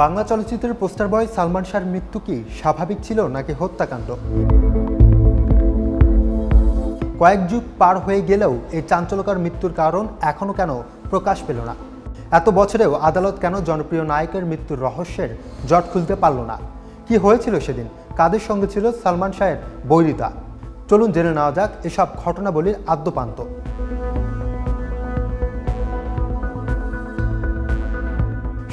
বাংলা চলচ্চিত্রের পোস্টার বয় সালমান শাহর মৃত্যু কি স্বাভাবিক ছিল নাকি হত্যাকাণ্ড? কয়েক যুগ পার হয়ে গেলেও এই চাঞ্চল্যকর মৃত্যুর কারণ এখনও কেন প্রকাশ পেল না? এত বছরেও আদালত কেন জনপ্রিয় নায়কের মৃত্যুর রহস্যের জট খুলতে পারল না? কি হয়েছিল সেদিন? কাদের সঙ্গে ছিল সালমান শাহের বৈরিতা? চলুন জেনে নেওয়া যাক এসব ঘটনাবলীর আদ্যোপান্ত।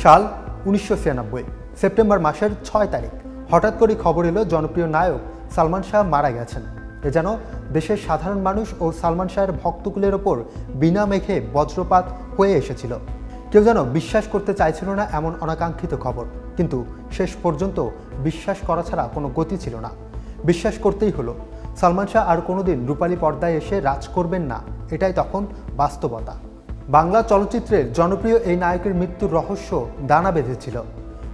সাল 1996, সেপ্টেম্বর মাসের 6 তারিখ হঠাৎ করে খবর এলো জনপ্রিয় নায়ক সালমান শাহ মারা গেছেন। এ যেন দেশের সাধারণ মানুষ ও সালমান শাহের ভক্তকুলের ওপর বিনা মেঘে বজ্রপাত হয়ে এসেছিল। কেউ যেন বিশ্বাস করতে চাইছিল না এমন অনাকাঙ্ক্ষিত খবর, কিন্তু শেষ পর্যন্ত বিশ্বাস করা ছাড়া কোনো গতি ছিল না। বিশ্বাস করতেই হলো। সালমান শাহ আর কোনোদিন রূপালী পর্দায় এসে রাজ করবেন না, এটাই তখন বাস্তবতা। বাংলা চলচ্চিত্রের জনপ্রিয় এই নায়কের মৃত্যুর রহস্য দানা বেঁধেছিল।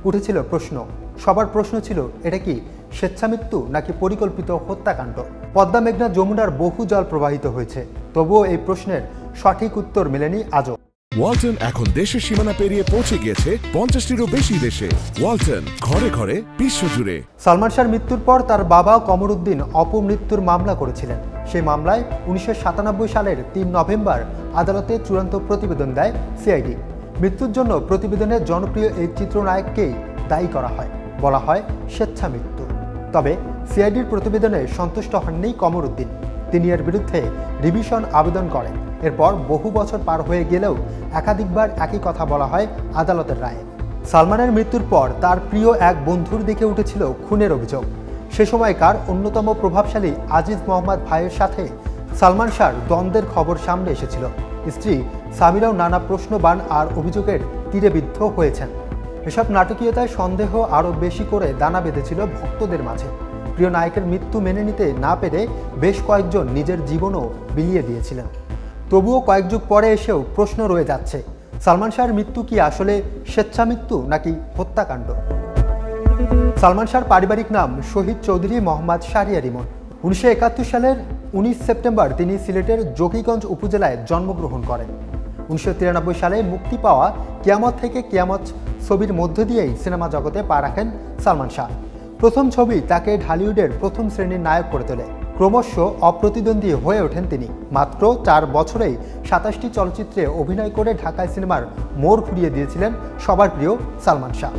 উঠেছিল প্রশ্ন, সবার প্রশ্ন ছিল, এটা কি স্বেচ্ছামৃত্যু নাকি পরিকল্পিত হত্যাকাণ্ড? পদ্মা, মেঘনা, যমুনার বহু জল প্রবাহিত হয়েছে, তবুও এই প্রশ্নের সঠিক উত্তর মেলেনি আজও। ওয়ালটন এখন দেশের সীমানা পেরিয়ে পৌঁছে গিয়েছে 50টিরও বেশি দেশে। ওয়ালটন, ঘরে ঘরে, বিশ্বজুড়ে। সালমান শাহর মৃত্যুর পর তার বাবা কমরুদ্দিন অপমৃত্যুর মামলা করেছিলেন। সেই মামলায় 1997 সালের 3 নভেম্বর আদালতে চূড়ান্ত প্রতিবেদন দেয় সিআইডি। মৃত্যুর জন্য প্রতিবেদনে জনপ্রিয় এই চিত্রনায়ককেই দায়ী করা হয়, বলা হয় স্বেচ্ছা মৃত্যু। তবে সিআইডির প্রতিবেদনে সন্তুষ্ট হননি কমরুদ্দিন। তিনি এর বিরুদ্ধে রিভিশন আবেদন করেন। এরপর বহু বছর পার হয়ে গেলেও একাধিকবার একই কথা বলা হয় আদালতের রায়ে। সালমানের মৃত্যুর পর তার প্রিয় এক বন্ধুর দিকে উঠেছিল খুনের অভিযোগ। সে সময়কার অন্যতম প্রভাবশালী আজিজ মোহাম্মদ ভাইয়ের সাথে সালমান শাহর দ্বন্দ্বের খবর সামনে এসেছিল। স্ত্রী সামিরাও নানা প্রশ্নবাণ আর অভিযোগের তীরে বিদ্ধ হয়েছেন। এসব নাটকীয়তায় সন্দেহ আরও বেশি করে দানা বেঁধেছিল ভক্তদের মাঝে। প্রিয় নায়কের মৃত্যু মেনে নিতে না পেরে বেশ কয়েকজন নিজের জীবনও বিলিয়ে দিয়েছিলেন। তবুও কয়েক যুগ পরে এসেও প্রশ্ন রয়ে যাচ্ছে, সালমান শাহর মৃত্যু কি আসলে স্বেচ্ছা মৃত্যু নাকি হত্যাকাণ্ড? সালমান শাহর পারিবারিক নাম শহীদ চৌধুরী মোহাম্মদ শাহরিয়ার ইমন। 1971 সালের 19 সেপ্টেম্বর তিনি সিলেটের জকিগঞ্জ উপজেলায় জন্মগ্রহণ করেন। 1993 সালে মুক্তি পাওয়া কিয়ামত থেকে কিয়ামত ছবির মধ্য দিয়েই সিনেমা জগতে পা রাখেন সালমান শাহ। প্রথম ছবি তাকে ঢালিউডের প্রথম শ্রেণীর নায়ক করে তোলে। ক্রমশ অপ্রতিদ্বন্দ্বী হয়ে ওঠেন তিনি। মাত্র 4 বছরেই 27টি চলচ্চিত্রে অভিনয় করে ঢাকায় সিনেমার মোড় ঘুরিয়ে দিয়েছিলেন সবার প্রিয় সালমান শাহ।